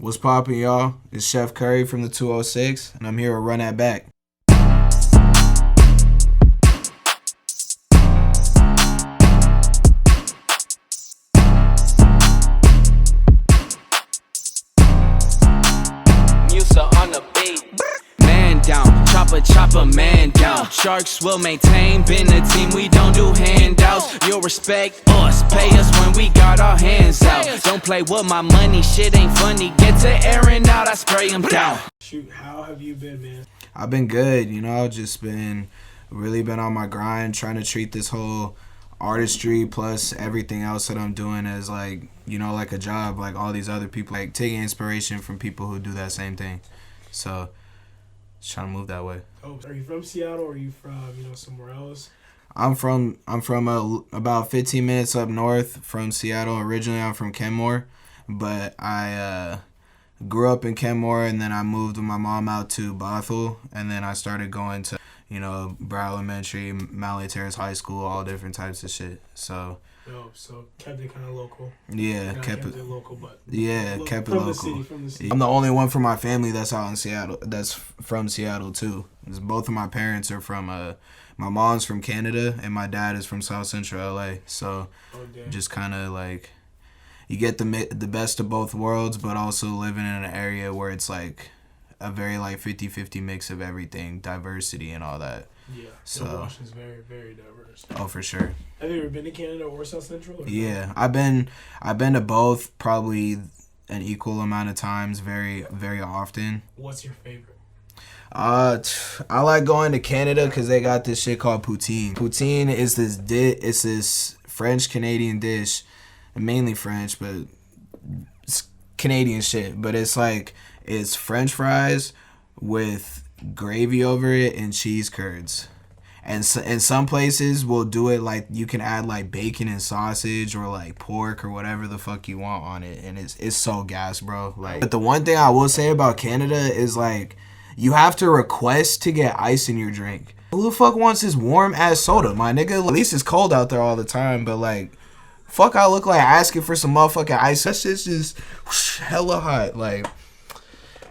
What's poppin', y'all? It's Chef Curry from the 206, and I'm here to run that back. On the beat. Man down, chopper, man down. Sharks will maintain, been a team, we don't do handouts. You'll respect us, pay us when we got our hands out. Don't play with my money, shit ain't funny. Get to airing out, I spray them down. Shoot, how have you been, man? I've been good, just really been on my grind, trying to treat this whole artistry plus everything else that I'm doing as like a job, like all these other people, like taking inspiration from people who do that same thing. So just trying to move that way. Oh, are you from Seattle or are you from, somewhere else? I'm from about 15 minutes up north from Seattle. Originally I'm from Kenmore, but I grew up in Kenmore, and then I moved with my mom out to Bothell, and then I started going to Brown Elementary, Mallet Terrace High School, all different types of shit. So kept it kind of local. Yeah, kept it local, but kept it from local. From the city. I'm the only one from my family that's out in Seattle. That's from Seattle too. Both of my parents are from. My mom's from Canada, and my dad is from South Central LA. So just kind of like you get the best of both worlds, but also living in an area where it's like a very like 50-50 mix of everything, diversity and all that. Yeah, so Washington's very, very diverse. Oh, for sure. Have you ever been to Canada or South Central? Yeah, no? I've been to both probably an equal amount of times, very, very often. What's your favorite? I like going to Canada because they got this shit called poutine. Poutine is this French Canadian dish, mainly French, but it's Canadian shit. But it's French fries with gravy over it and cheese curds. And some places will do it like you can add like bacon and sausage or like pork or whatever the fuck you want on it, and it's so gas, bro. But the one thing I will say about Canada is like you have to request to get ice in your drink. Who the fuck wants this warm ass soda, my nigga? At least it's cold out there all the time, but like fuck I look like asking for some motherfucking ice. That shit's just hella hot. Like,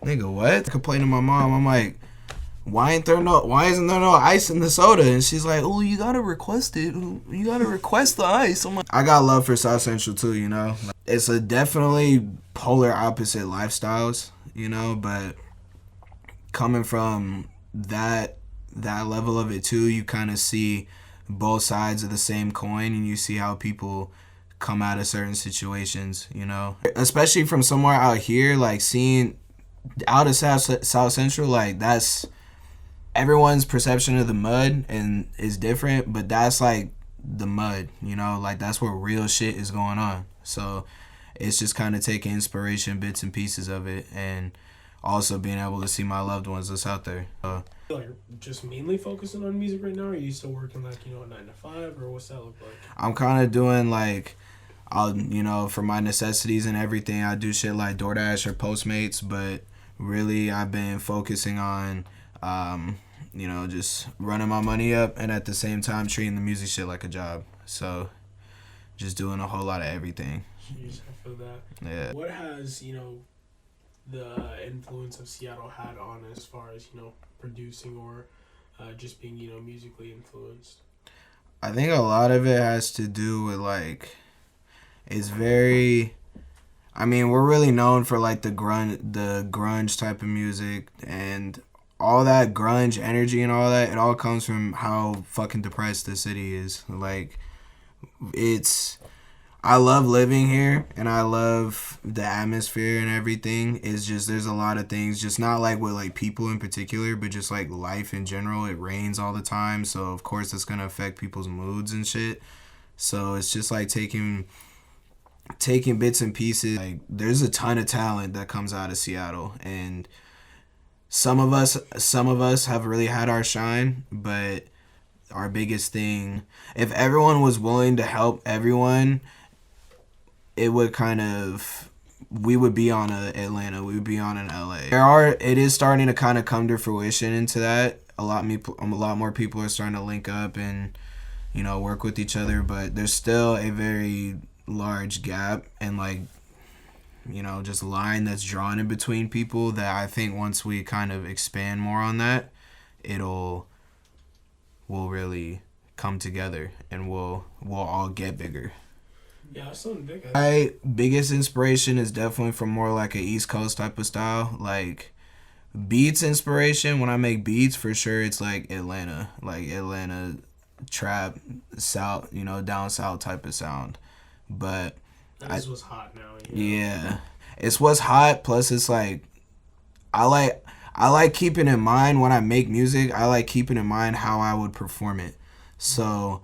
nigga, what? Complaining to my mom, I'm like, why isn't there no ice in the soda? And she's like, oh, you gotta request it. You gotta request the ice. I'm like, I got love for South Central too, It's a definitely polar opposite lifestyles, but coming from that level of it too, you kind of see both sides of the same coin, and you see how people come out of certain situations, Especially from somewhere out here, like seeing out of South Central, like that's everyone's perception of the mud and is different, but that's like the mud, like that's where real shit is going on. So it's just kind of taking inspiration, bits and pieces of it, and also being able to see my loved ones that's out there. You're just mainly focusing on music right now, or are you still working like, a 9 to 5, or what's that look like? I'm kind of doing like, for my necessities and everything, I do shit like DoorDash or Postmates, but really I've been focusing on, just running my money up and at the same time treating the music shit like a job. So just doing a whole lot of everything. Jeez, I feel that. Yeah. What has, the influence of Seattle had on as far as, producing or just being, musically influenced? I think a lot of it has to do with like, it's very, we're really known for like the grunge type of music, and all that grunge energy and all that, it all comes from how fucking depressed the city is. Like, I love living here, and I love the atmosphere and everything. It's just, there's a lot of things, just not like with like people in particular, but just like life in general. It rains all the time, so of course it's gonna affect people's moods and shit. So it's just like taking bits and pieces. Like, there's a ton of talent that comes out of Seattle, and some of us have really had our shine, but our biggest thing, if everyone was willing to help everyone, it would we would be on a Atlanta, we would be on an LA. It is starting to kind of come to fruition into that. A lot more people are starting to link up and, work with each other, but there's still a very large gap, and like just line that's drawn in between people that I think once we kind of expand more on that, will really come together and we'll all get bigger. Yeah, something big. My biggest inspiration is definitely from more like a East Coast type of style. Like beats inspiration, when I make beats, for sure it's like Atlanta trap, south, down south type of sound. But this was hot now. Yeah, it's what's hot. Plus, it's like I like keeping in mind when I make music. I like keeping in mind how I would perform it. So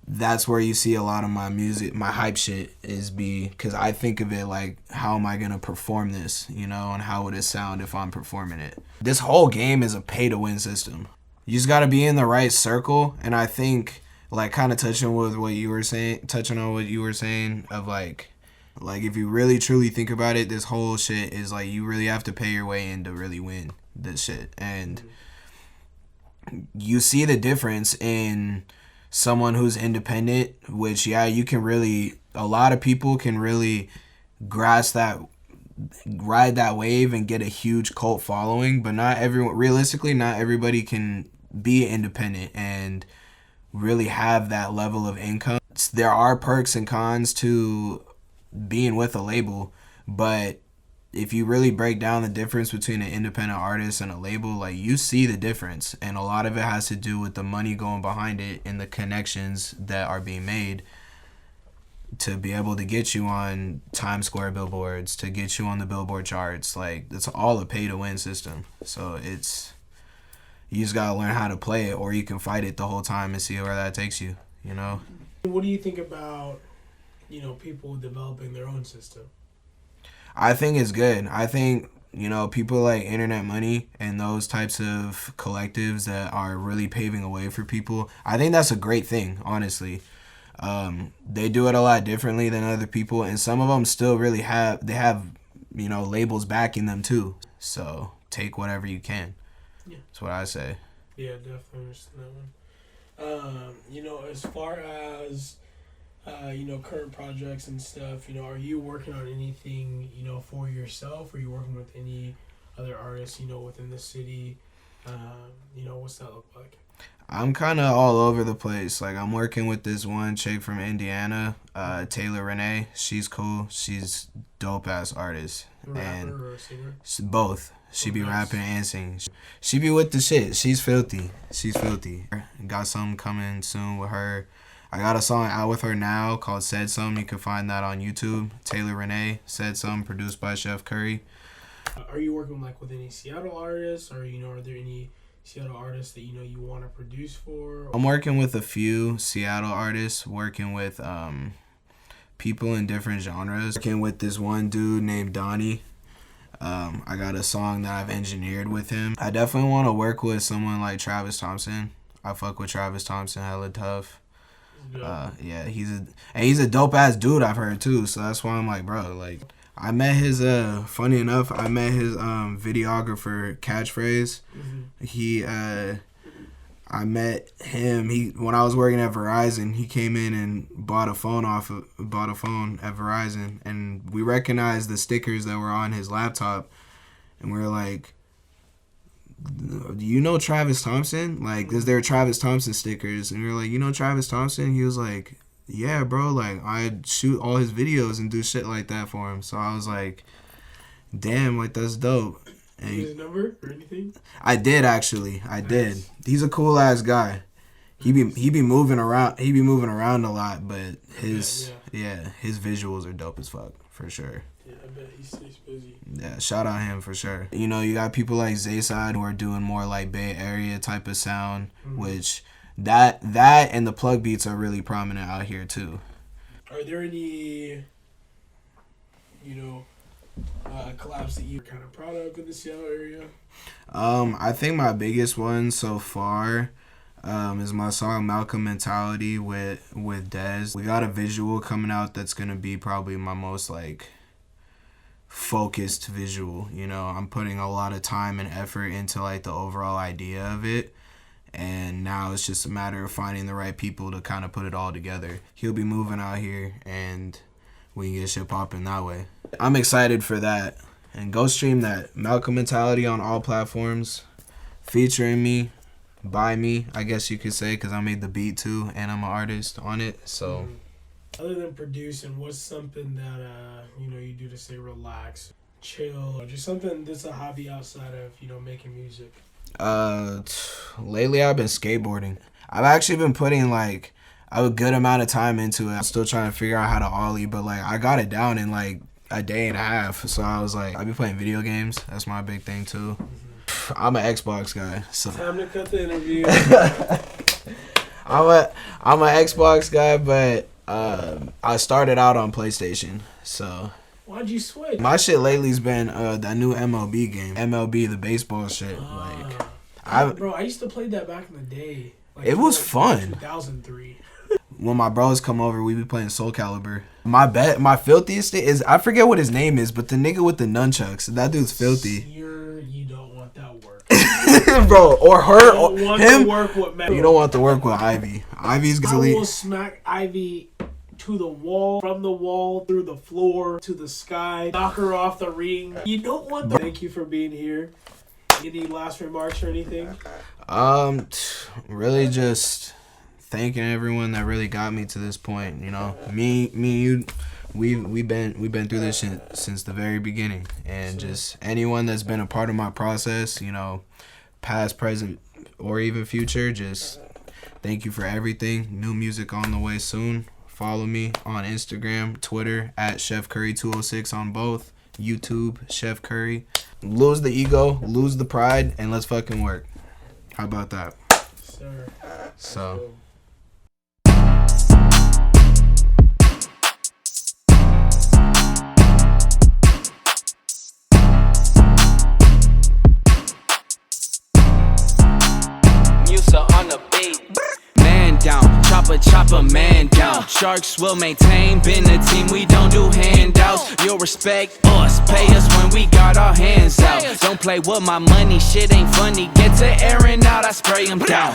that's where you see a lot of my music, my hype shit is because I think of it like, how am I gonna perform this, and how would it sound if I'm performing it. This whole game is a pay to win system. You just gotta be in the right circle, and I think like kind of touching on what you were saying of like if you really truly think about it, this whole shit is like you really have to pay your way in to really win this shit. And you see the difference in someone who's independent, which you can really, a lot of people can really grasp that, ride that wave and get a huge cult following, but not everybody can be independent and really have that level of income. There are perks and cons to being with a label, but if you really break down the difference between an independent artist and a label, like you see the difference, and a lot of it has to do with the money going behind it and the connections that are being made to be able to get you on Times Square billboards, to get you on the Billboard charts. Like it's all a pay to win system. So you just gotta learn how to play it, or you can fight it the whole time and see where that takes you. What do you think about people developing their own system? I think it's good. I think, people like Internet Money and those types of collectives that are really paving a way for people, I think that's a great thing, honestly. They do it a lot differently than other people, and some of them still really have labels backing them too. So take whatever you can. Yeah. That's what I say. Yeah, definitely understand that one. As far as current projects and stuff, are you working on anything, for yourself? Are you working with any other artists, within the city? What's that look like? I'm kind of all over the place. Like, I'm working with this one chick from Indiana, Taylor Renee. She's cool. She's dope-ass artist. A rapper or a singer? Both. She be rapping and singing. She be with the shit. She's filthy. Got something coming soon with her. I got a song out with her now called Said Something. You can find that on YouTube. Taylor Renee, Said Something, produced by Chef Curry. Are you working with any Seattle artists, or are there any Seattle artists that you want to produce for? I'm working with a few Seattle artists, working with people in different genres. Working with this one dude named Donnie. I got a song that I've engineered with him. I definitely want to work with someone like Travis Thompson. I fuck with Travis Thompson hella tough. Yeah, he's a dope ass dude, I've heard too. So that's why I'm like, bro, like I met his funny enough, I met his videographer Catchphrase. Mm-hmm. I met him. When I was working at Verizon, he came in and bought a phone at Verizon, and we recognized the stickers that were on his laptop, and we were like, do you know Travis Thompson? Like, because there were Travis Thompson stickers, and we were like, you know Travis Thompson? He was like, yeah, bro, like I shoot all his videos and do shit like that for him. So I was like, damn, like that's dope. And his number or anything? I did actually. I did. He's a cool ass guy. He be moving around. He be moving around a lot, but his visuals are dope as fuck for sure. Yeah, I bet he stays busy. Yeah, shout out him for sure. You got people like Zayside who are doing more like Bay Area type of sound, which that and the plug beats are really prominent out here too. Are there any collabs that you're kind of proud of in the Seattle area? I think my biggest one so far is my song MALCOM Mentality with Dez. We got a visual coming out that's gonna be probably my most like focused visual. I'm putting a lot of time and effort into like the overall idea of it, and now it's just a matter of finding the right people to kind of put it all together. He'll be moving out here and we can get shit popping that way. I'm excited for that. And go stream that MALCOM Mentality on all platforms, featuring me, by me, I guess you could say, because I made the beat too, and I'm an artist on it. So, other than producing, what's something that you know, you do to stay relaxed, chill, or just something that's a hobby outside of, you know, making music? Lately I've been skateboarding. I've actually been putting like a good amount of time into it. I'm still trying to figure out how to ollie, but like I got it down in like a day and a half. So I was like, I've been playing video games. That's my big thing too. I'm an Xbox guy. So Time to cut the interview. I'm an Xbox guy, but I started out on PlayStation. So Why'd you switch? my shit lately's been that new MLB game, MLB, the baseball shit. Bro, I used to play that back in the day. Like, It was fun. 2003. When my bros come over, we be playing Soul Calibur. My filthiest thing is, I forget what his name is, but the nigga with the nunchucks, that dude's filthy. You don't want that work. Bro, or her, or You don't want him. to work with Matt. You don't want to work with Ivy. Ivy's I gonna will smack Ivy to the wall, from the wall, through the floor, to the sky, knock her off the ring. You don't want that. Thank you for being here. Any last remarks or anything? Really just thanking everyone that really got me to this point. You know, me, you, we've been through this shit since the very beginning, and just anyone that's been a part of my process, you know, past, present, or even future, just thank you for everything. New music on the way soon. Follow me on Instagram, Twitter at Chef Curry 206 on both. YouTube, Chef Curry. Lose the ego, lose the pride, and let's fucking work. How about that? Sir. So. Musa on the beat. Man down, chopper, man down. Sharks will maintain, been a team, we don't do handouts. You'll respect us, pay us when we got our hands out. Don't play with my money, shit ain't funny. Get to airing out, I spray them down.